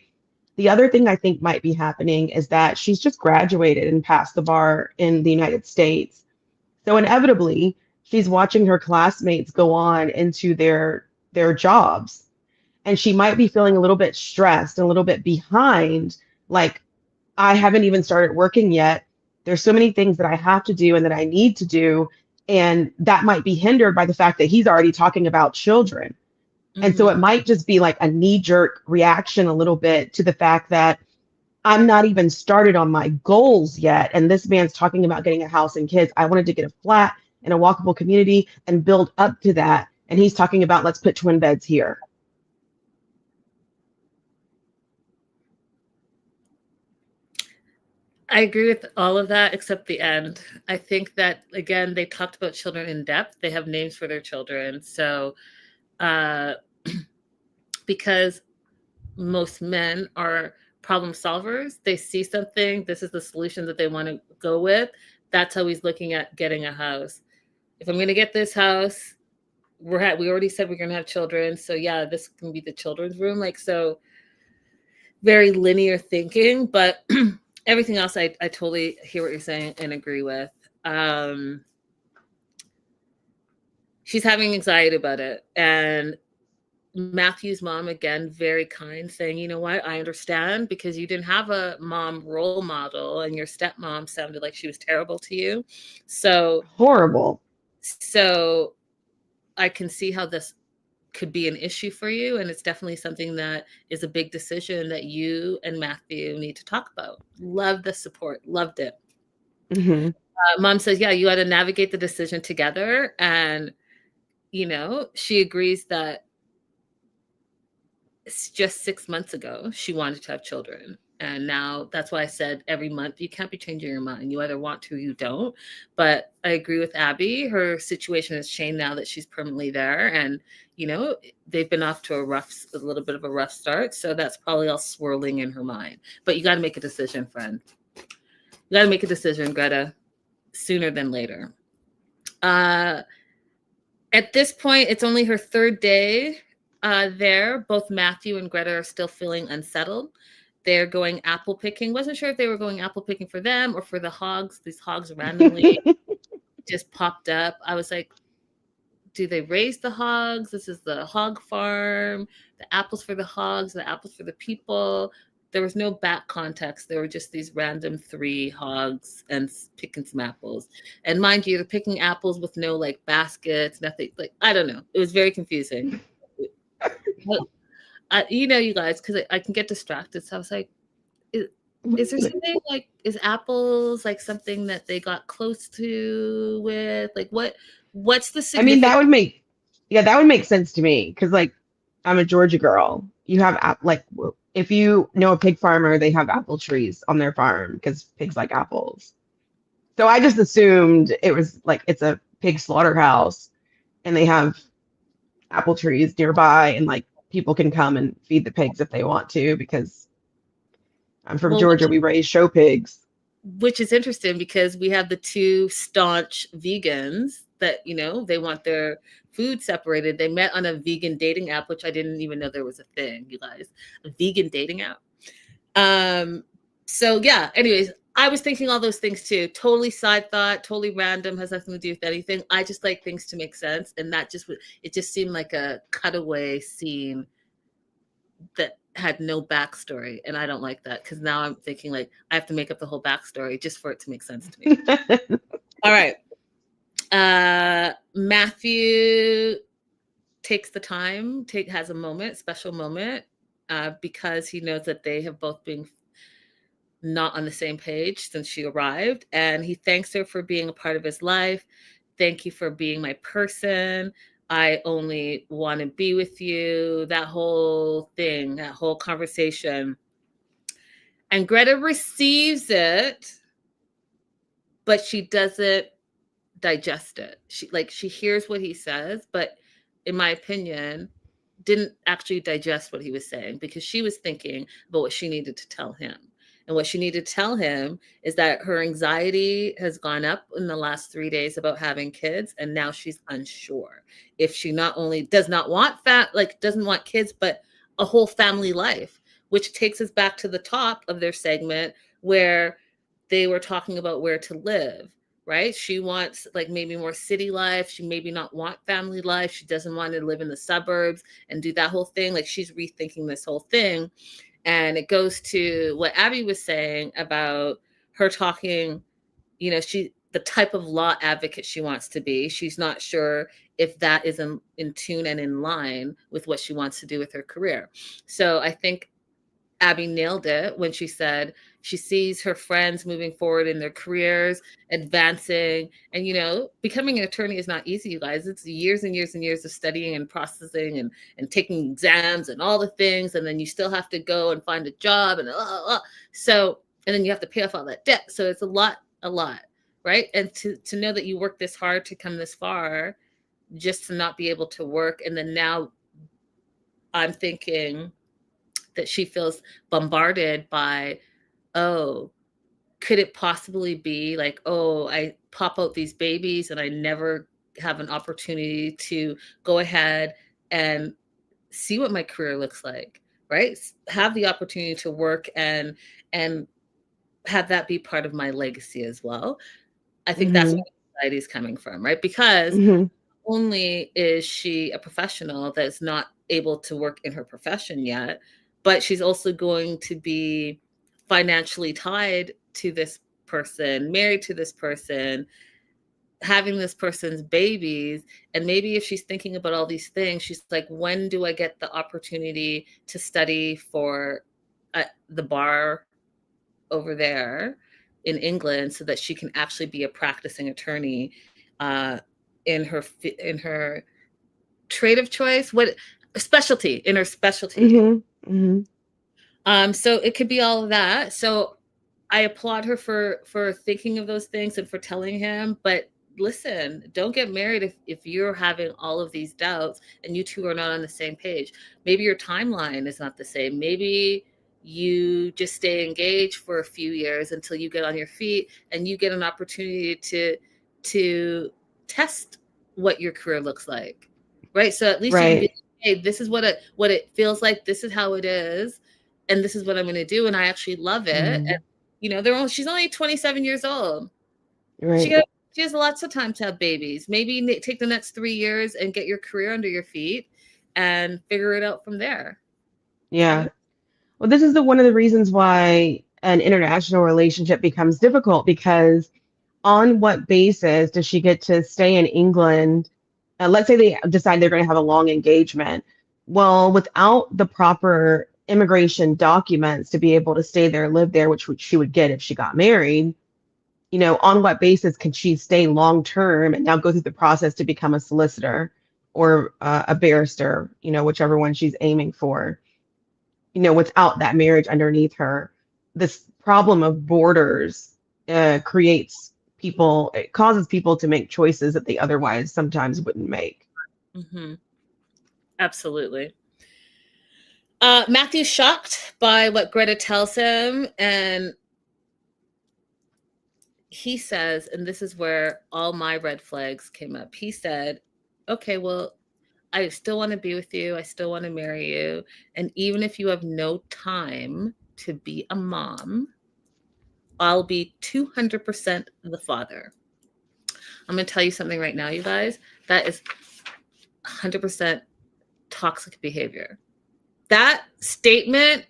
The other thing I think might be happening is that she's just graduated and passed the bar in the United States. So inevitably, she's watching her classmates go on into their jobs, and she might be feeling a little bit stressed and a little bit behind, like I haven't even started working yet. There's so many things that I have to do and that I need to do, and that might be hindered by the fact that he's already talking about children. And so it might just be like a knee-jerk reaction a little bit to the fact that I'm not even started on my goals yet. And this man's talking about getting a house and kids. I wanted to get a flat in a walkable community and build up to that. And he's talking about let's put twin beds here. I agree with all of that except the end. I think that, again, they talked about children in depth. They have names for their children. So, because most men are problem solvers, they see something, this is the solution that they want to go with. That's how he's looking at getting a house. If I'm going to get this house, we already said we're going to have children. So yeah, this can be the children's room. Like, so very linear thinking, but everything else, I totally hear what you're saying and agree with. She's having anxiety about it. And Matthew's mom, again, very kind, saying, you know what, I understand because you didn't have a mom role model and your stepmom sounded like she was terrible to you. So horrible. So I can see how this could be an issue for you. And it's definitely something that is a big decision that you and Matthew need to talk about. Love the support. Loved it. Mom says, yeah, you got to navigate the decision together. And, she agrees that it's just 6 months ago she wanted to have children. And now that's why I said every month, you can't be changing your mind. You either want to or you don't. But I agree with Abby. Her situation has changed now that she's permanently there. And, they've been off to a little bit of a rough start. So that's probably all swirling in her mind. But you got to make a decision, friend. You got to make a decision, Greta, sooner than later. At this point, it's only her third day there. Both Matthew and Greta are still feeling unsettled. They're going apple picking. Wasn't sure if they were going apple picking for them or for the hogs. These hogs randomly just popped up. I was like, do they raise the hogs? This is the hog farm. The apples for the hogs, the apples for the people. There was no back context. There were just these random 3 hogs and picking some apples. And mind you, they're picking apples with no like baskets, nothing. Like, I don't know. It was very confusing. You guys, because I can get distracted. So I was like, is there something like, is apples like something that they got close to with? Like, what's the significance? I mean, that would make sense to me because like I'm a Georgia girl. You have like if you know a pig farmer, they have apple trees on their farm because pigs like apples. So I just assumed it was like it's a pig slaughterhouse and they have apple trees nearby and like people can come and feed the pigs if they want to because I'm from Georgia. We raise show pigs. Which is interesting because we have the 2 staunch vegans that, they want their food separated. They met on a vegan dating app, which I didn't even know there was a thing, you guys, a vegan dating app. So yeah, anyways, I was thinking all those things too. Totally side thought, totally random, has nothing to do with anything. I just like things to make sense. And it just seemed like a cutaway scene that had no backstory, and I don't like that, because now I'm thinking like I have to make up the whole backstory just for it to make sense to me. All right. Matthew takes the time, has a moment, special moment, because he knows that they have both been not on the same page since she arrived, and he thanks her for being a part of his life. Thank you for being my person. I only want to be with you. That whole thing, that whole conversation. And Greta receives it, but she doesn't digest it. She hears what he says, but in my opinion, didn't actually digest what he was saying, because she was thinking about what she needed to tell him. And what she needed to tell him is that her anxiety has gone up in the last 3 days about having kids. And now she's unsure if she not only does not want doesn't want kids, but a whole family life, which takes us back to the top of their segment where they were talking about where to live. Right? She wants like maybe more city life. She maybe not want family life. She doesn't want to live in the suburbs and do that whole thing. Like, she's rethinking this whole thing. And it goes to what Abby was saying about her talking, the type of law advocate she wants to be. She's not sure if that is in tune and in line with what she wants to do with her career. So I think Abby nailed it when she said she sees her friends moving forward in their careers, advancing, and becoming an attorney is not easy, you guys. It's years and years and years of studying and processing and taking exams and all the things, and then you still have to go and find a job and then you have to pay off all that debt. So it's a lot, right? And to know that you work this hard to come this far, just to not be able to work, and then now I'm thinking that she feels bombarded by, oh, could it possibly be like, oh, I pop out these babies and I never have an opportunity to go ahead and see what my career looks like, right? Have the opportunity to work and have that be part of my legacy as well. I think that's where society is coming from, right? Because only is she a professional that's not able to work in her profession yet, but she's also going to be financially tied to this person, married to this person, having this person's babies. And maybe if she's thinking about all these things, she's like, when do I get the opportunity to study for the bar over there in England so that she can actually be a practicing attorney in her trade of choice, in her specialty. So it could be all of that. So I applaud her for thinking of those things and for telling him, but listen, don't get married if you're having all of these doubts and you two are not on the same page. Maybe your timeline is not the same. Maybe you just stay engaged for a few years until you get on your feet and you get an opportunity to test what your career looks like, right? So at least you can be, hey, this is what it feels like. This is how it is, and this is what I'm going to do, and I actually love it. And she's only 27 years old. Right. She has lots of time to have babies. Maybe take the next 3 years and get your career under your feet and figure it out from there. Yeah. Well, this is one of the reasons why an international relationship becomes difficult, because on what basis does she get to stay in England? Let's say they decide they're going to have a long engagement. Well, without the proper immigration documents to be able to stay there, live there, which she would get if she got married, on what basis can she stay long term and now go through the process to become a solicitor or a barrister, whichever one she's aiming for, without that marriage underneath her? This problem of borders causes people to make choices that they otherwise sometimes wouldn't make. Absolutely. Matthew's shocked by what Greta tells him, and he says, and this is where all my red flags came up. He said, okay, well, I still want to be with you. I still want to marry you. And even if you have no time to be a mom, I'll be 200% the father. I'm going to tell you something right now, you guys. That is 100% toxic behavior. that statement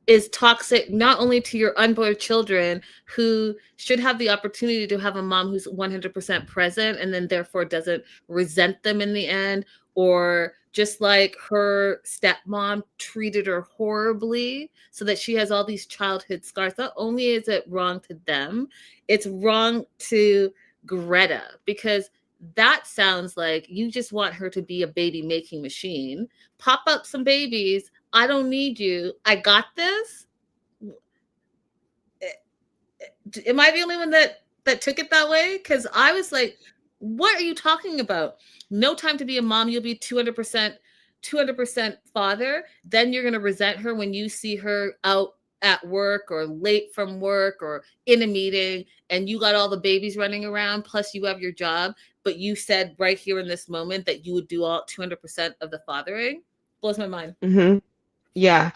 is toxic, not only to your unborn children who should have the opportunity to have a mom who's 100% present and then therefore doesn't resent them in the end, or just like her stepmom treated her horribly so that she has all these childhood scars. Not only is it wrong to them, it's wrong to Greta, because that sounds like you just want her to be a baby making machine. Pop up some babies. I don't need you. I got this. Am I the only one that took it that way? Because I was like, what are you talking about? No time to be a mom. You'll be 200% father. Then you're going to resent her when you see her out at work or late from work or in a meeting and you got all the babies running around, plus you have your job, but you said right here in this moment that you would do all 200% of the fathering. Blows my mind. Mm-hmm. Yeah.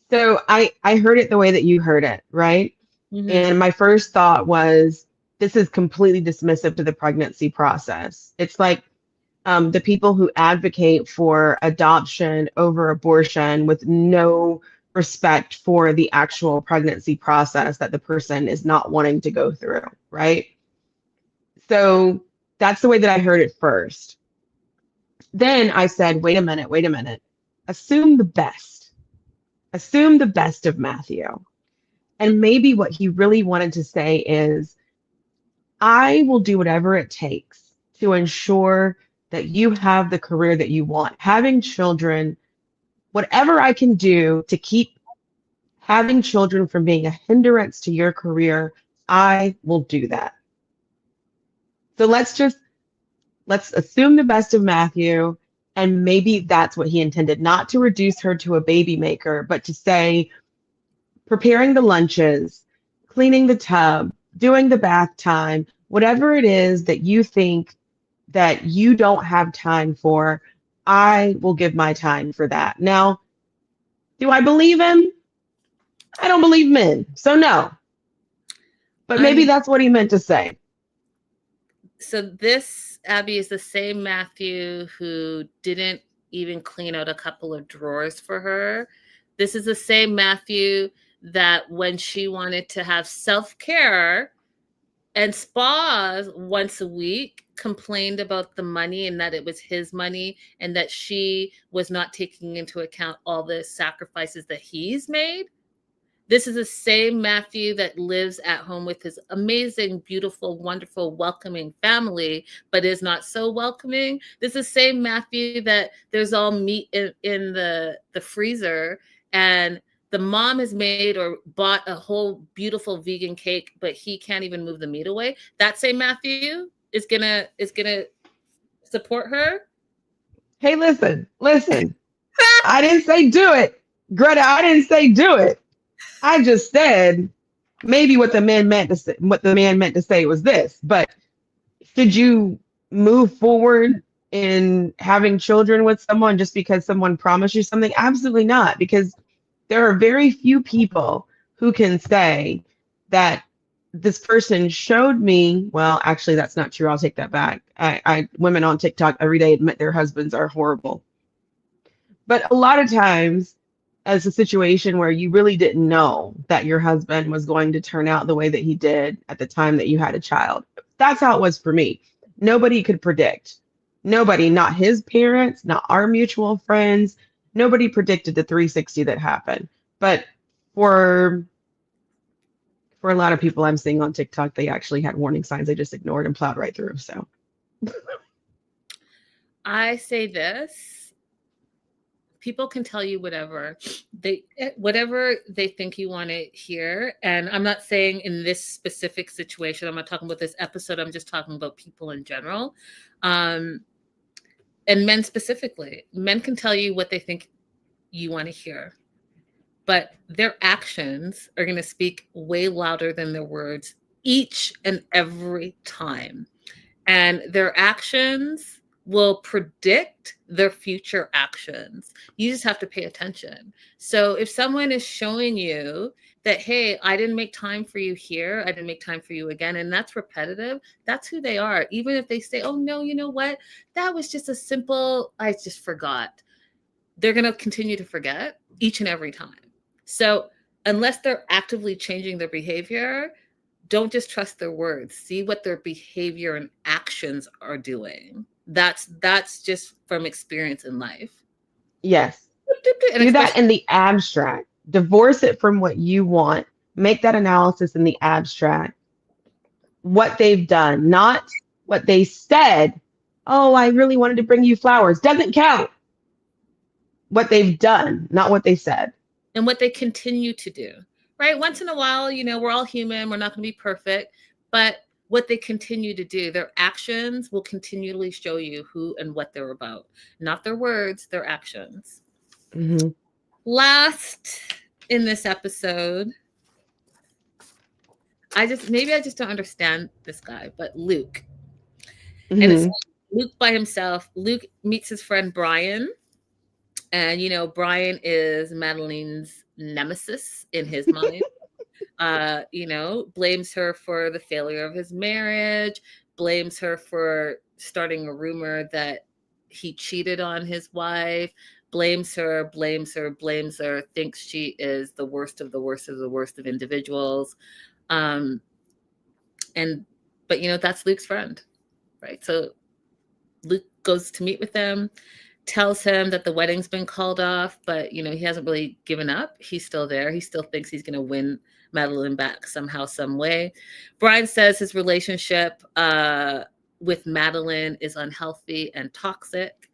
So I heard it the way that you heard it, right? Mm-hmm. And my first thought was, this is completely dismissive to the pregnancy process. It's like the people who advocate for adoption over abortion with no respect for the actual pregnancy process that the person is not wanting to go through, right? So that's the way that I heard it first. Then I said, wait a minute. Assume the best. Assume the best of Matthew. And maybe what he really wanted to say is, I will do whatever it takes to ensure that you have the career that you want. Having children, whatever I can do to keep having children from being a hindrance to your career, I will do that. So let's assume the best of Matthew. And maybe that's what he intended, not to reduce her to a baby maker, but to say, preparing the lunches, cleaning the tub, doing the bath time, whatever it is that you think that you don't have time for, I will give my time for that. Now, do I believe him? I don't believe men, so no. But maybe that's what he meant to say. So this, Abby, is the same Matthew who didn't even clean out a couple of drawers for her. This is the same Matthew that when she wanted to have self-care and spas once a week, complained about the money and that it was his money and that she was not taking into account all the sacrifices that he's made. This is the same Matthew that lives at home with his amazing, beautiful, wonderful, welcoming family, but is not so welcoming. This is the same Matthew that there's all meat in the freezer, and the mom has made or bought a whole beautiful vegan cake, but he can't even move the meat away. That same Matthew is gonna support her. Hey, listen. I didn't say do it. Greta, I didn't say do it. I just said maybe what the man meant to say was this. But should you move forward in having children with someone just because someone promised you something? Absolutely not, because there are very few people who can say that this person showed me. Well, actually, that's not true. I'll take that back. Women on TikTok every day admit their husbands are horrible. But a lot of times, as a situation where you really didn't know that your husband was going to turn out the way that he did at the time that you had a child. That's how it was for me. Nobody could predict. Nobody, not his parents, not our mutual friends. Nobody predicted the 360 that happened. But for a lot of people I'm seeing on TikTok, they actually had warning signs. They just ignored and plowed right through. So I say this. People can tell you whatever they think you want to hear. And I'm not saying in this specific situation, I'm not talking about this episode. I'm just talking about people in general. And men specifically. Men can tell you what they think you want to hear. But their actions are going to speak way louder than their words each and every time. And their actions will predict their future actions. You just have to pay attention. So if someone is showing you that, hey, I didn't make time for you here, I didn't make time for you again, and that's repetitive, that's who they are. Even if they say, oh no, you know what? That was just a simple, I just forgot. They're going to continue to forget. each and every time. So unless they're actively changing their behavior, don't just trust their words. See what their behavior and actions are doing. That's just from experience in life. Yes. And Do that especially, in the abstract. Divorce it from what you want. Make that analysis in the abstract. What they've done, not what they said. Oh, I really wanted to bring you flowers. Doesn't count. What they've done, not what they said. and what they continue to do, right? Once in a while, we're all human. We're not going to be perfect, but what they continue to do, their actions will continually show you who and what they're about. Not their words, their actions. Mm-hmm. Last in this episode, I just don't understand this guy, but Luke. Mm-hmm. And it's Luke by himself. Luke meets his friend Brian. And, Brian is Madeline's nemesis in his mind. Blames her for the failure of his marriage, blames her for starting a rumor that he cheated on his wife, blames her, thinks she is the worst of the worst of the worst of individuals. But that's Luke's friend, right? So Luke goes to meet with him, tells him that the wedding's been called off, but he hasn't really given up. He's still there. He still thinks he's going to win Madeline back somehow, some way. Brian says his relationship with Madeline is unhealthy and toxic.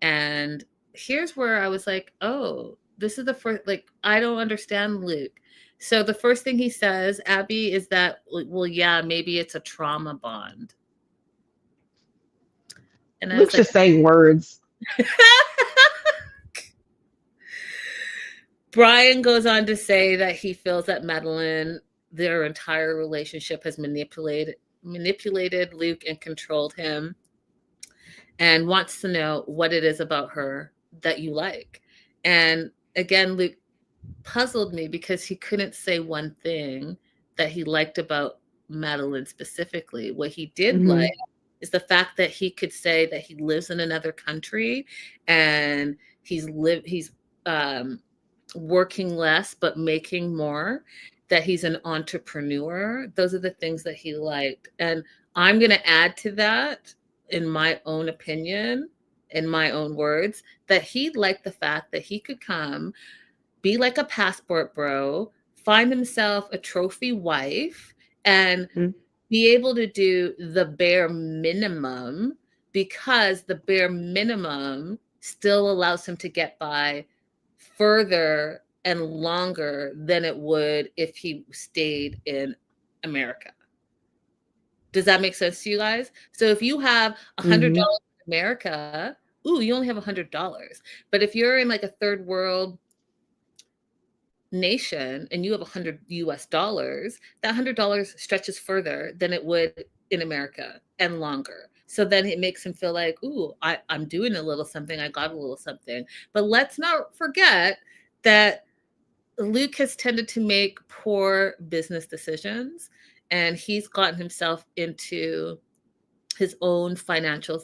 And here's where I was like, oh, this is the first, I don't understand Luke. So the first thing he says, Abby, is that, well, yeah, maybe it's a trauma bond. And I Luke's was like, just saying words. Brian goes on to say that he feels that Madeline, their entire relationship, has manipulated Luke and controlled him, and wants to know what it is about her that you like. And again, Luke puzzled me because he couldn't say one thing that he liked about Madeline specifically. What he did like is the fact that he could say that he lives in another country and he's working less but making more, that he's an entrepreneur. Those are the things that he liked. And I'm going to add to that, in my own opinion, in my own words, that he liked the fact that he could come, be like a passport bro, find himself a trophy wife, and be able to do the bare minimum, because the bare minimum still allows him to get by further and longer than it would if he stayed in America. Does that make sense to you guys? So if you have $100 in America, you only have $100. But if you're in like a third world nation and you have $100 US, that $100 stretches further than it would in America and longer. So then it makes him feel like, I'm doing a little something. I got a little something. But let's not forget that Luke has tended to make poor business decisions, and he's gotten himself into his own financial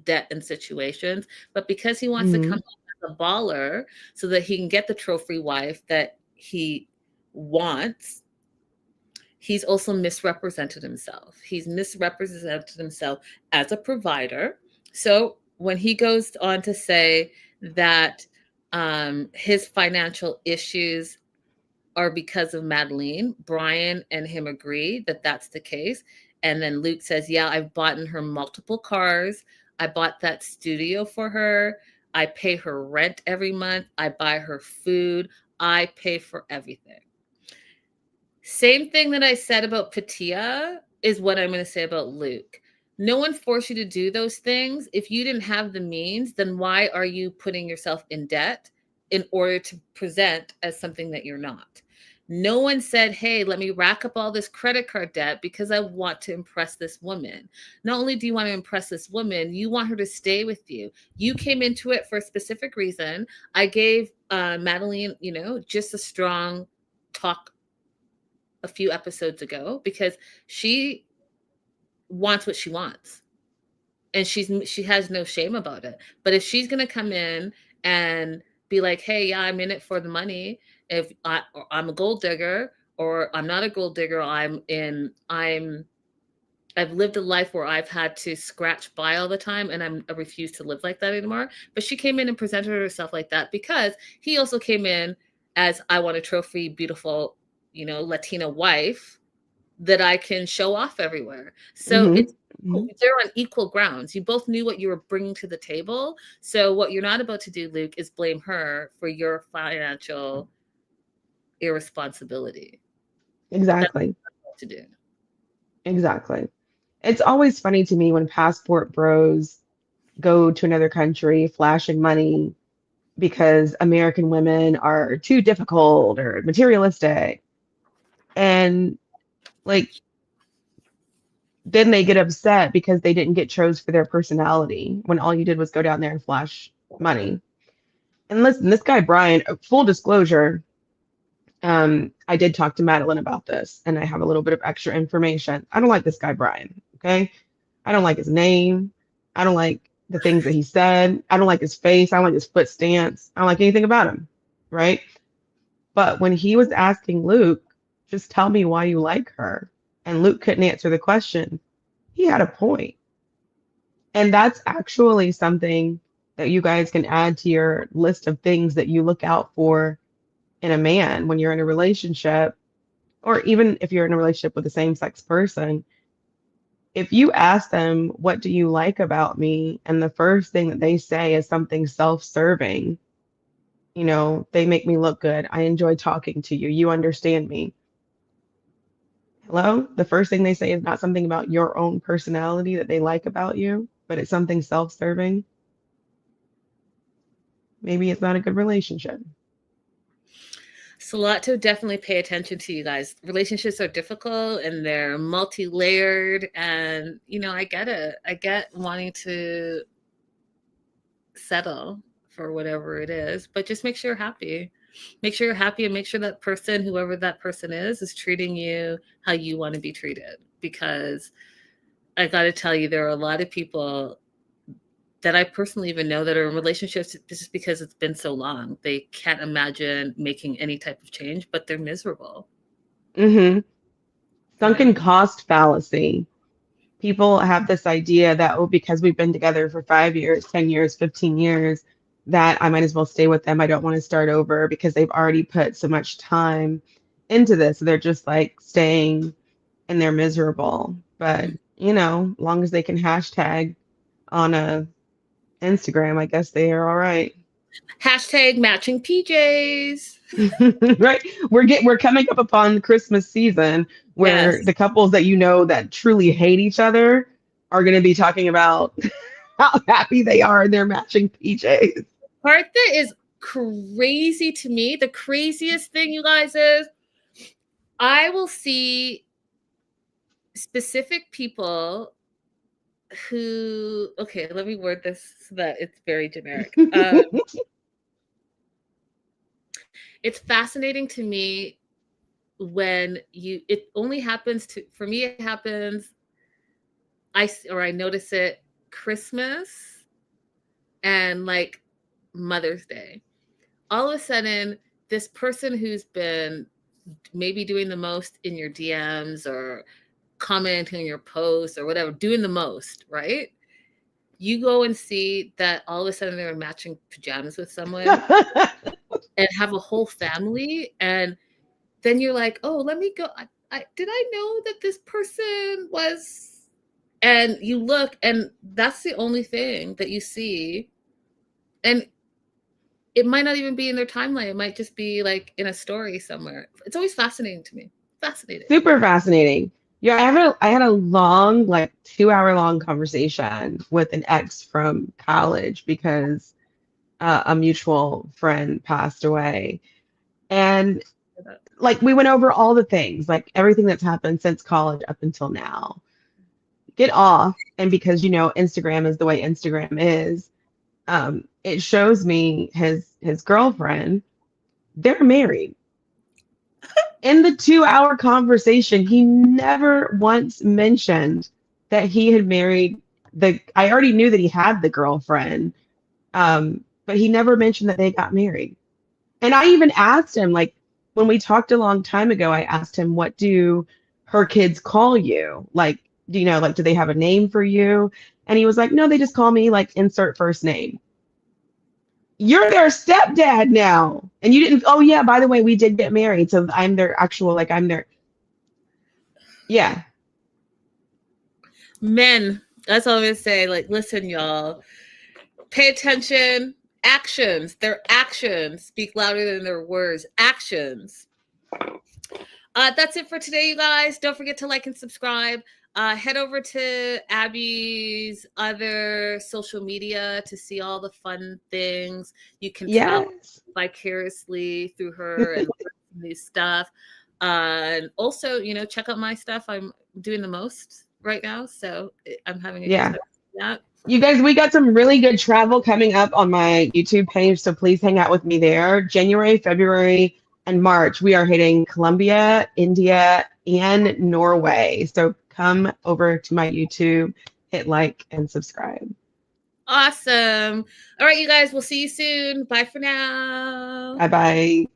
debt and situations. But because he wants to come as a baller so that he can get the trophy wife that he wants, he's also misrepresented himself. He's misrepresented himself as a provider. So when he goes on to say that his financial issues are because of Madeline, Brian and him agree that that's the case. And then Luke says, yeah, I've bought her multiple cars. I bought that studio for her. I pay her rent every month. I buy her food. I pay for everything. Same thing that I said about Patia is what I'm going to say about Luke. No one forced you to do those things. If you didn't have the means, then why are you putting yourself in debt in order to present as something that you're not? No one said, hey, let me rack up all this credit card debt because I want to impress this woman. Not only do you want to impress this woman, you want her to stay with you. You came into it for a specific reason. I gave Madeline, just a strong talk a few episodes ago, because she wants what she wants. And she has no shame about it. But if she's going to come in and be like, hey, yeah, I'm in it for the money. If I'm a gold digger, or I'm not a gold digger, I've lived a life where I've had to scratch by all the time, and I refuse to live like that anymore. But she came in and presented herself like that, because he also came in as, I want a trophy, beautiful, Latina wife that I can show off everywhere. So they're on equal grounds. You both knew what you were bringing to the table. So what you're not about to do, Luke, is blame her for your financial irresponsibility. Exactly. That's what to do. Exactly. It's always funny to me when passport bros go to another country flashing money because American women are too difficult or materialistic. And like, then they get upset because they didn't get chose for their personality when all you did was go down there and flash money. And listen, this guy, Brian, full disclosure, I did talk to Madeline about this, and I have a little bit of extra information. I don't like this guy, Brian. Okay. I don't like his name. I don't like the things that he said. I don't like his face. I don't like his foot stance. I don't like anything about him. Right. But when he was asking Luke, just tell me why you like her, and Luke couldn't answer the question, he had a point. And that's actually something that you guys can add to your list of things that you look out for in a man when you're in a relationship, or even if you're in a relationship with a same-sex person. If you ask them, what do you like about me? And the first thing that they say is something self-serving, they make me look good. I enjoy talking to you. You understand me. Hello? The first thing they say is not something about your own personality that they like about you, but it's something self-serving. Maybe it's not a good relationship. It's a lot to definitely pay attention to, you guys. Relationships are difficult and they're multi-layered, and I get it. I get wanting to settle for whatever it is, but just make sure you're happy. Make sure you're happy, and make sure that person, whoever that person is treating you how you want to be treated. Because I got to tell you, there are a lot of people that I personally even know that are in relationships just because it's been so long. They can't imagine making any type of change, but they're miserable. Sunken cost fallacy. People have this idea that, oh, because we've been together for 5 years, 10 years, 15 years, that I might as well stay with them. I don't want to start over because they've already put so much time into this. They're just like staying and they're miserable. But, long as they can hashtag on a Instagram, I guess they are all right. Hashtag matching PJs. Right. We're coming up upon Christmas season where the couples that that truly hate each other are going to be talking about how happy they are in their matching PJs. Part that is crazy to me, the craziest thing, you guys, is I will see specific people who, okay, let me word this so that it's very generic. It's fascinating to me when it only happens for me, it happens, I notice it Christmas and like Mother's Day. All of a sudden, this person who's been maybe doing the most in your DMs or commenting on your posts or whatever, doing the most, right? You go and see that all of a sudden they're in matching pajamas with someone and have a whole family. And then you're like, oh, let me go. Did I know that this person was? And you look, and that's the only thing that you see. And it might not even be in their timeline. It might just be like in a story somewhere. It's always fascinating to me. Fascinating. Super fascinating. Yeah, I had a long, like 2-hour long conversation with an ex from college because a mutual friend passed away. And like we went over all the things, like everything that's happened since college up until now. Get off. And because Instagram is the way Instagram is, it shows me his girlfriend. They're married. In the 2-hour conversation, he never once mentioned that he had married I already knew that he had the girlfriend. but he never mentioned that they got married. And I even asked him, like, when we talked a long time ago, I asked him, what do her kids call you? Like, do you know, like, do they have a name for you? And he was like, no, they just call me, like, insert first name. You're their stepdad now. And you didn't, oh, yeah, by the way, we did get married. So I'm their actual, like, I'm their, yeah. Men, that's all I'm going to say. Like, listen, y'all, pay attention. Actions, their actions speak louder than their words. Actions. That's it for today, you guys. Don't forget to like and subscribe. Head over to Abby's other social media to see all the fun things. You can travel vicariously through her and new stuff. And also, you know, check out my stuff. I'm doing the most right now, so I'm having a good time with that. You guys, we got some really good travel coming up on my YouTube page, so please hang out with me there. January, February, and March, we are hitting Colombia, India, and Norway. So come over to my YouTube, hit like, and subscribe. Awesome. All right, you guys, we'll see you soon. Bye for now. Bye-bye.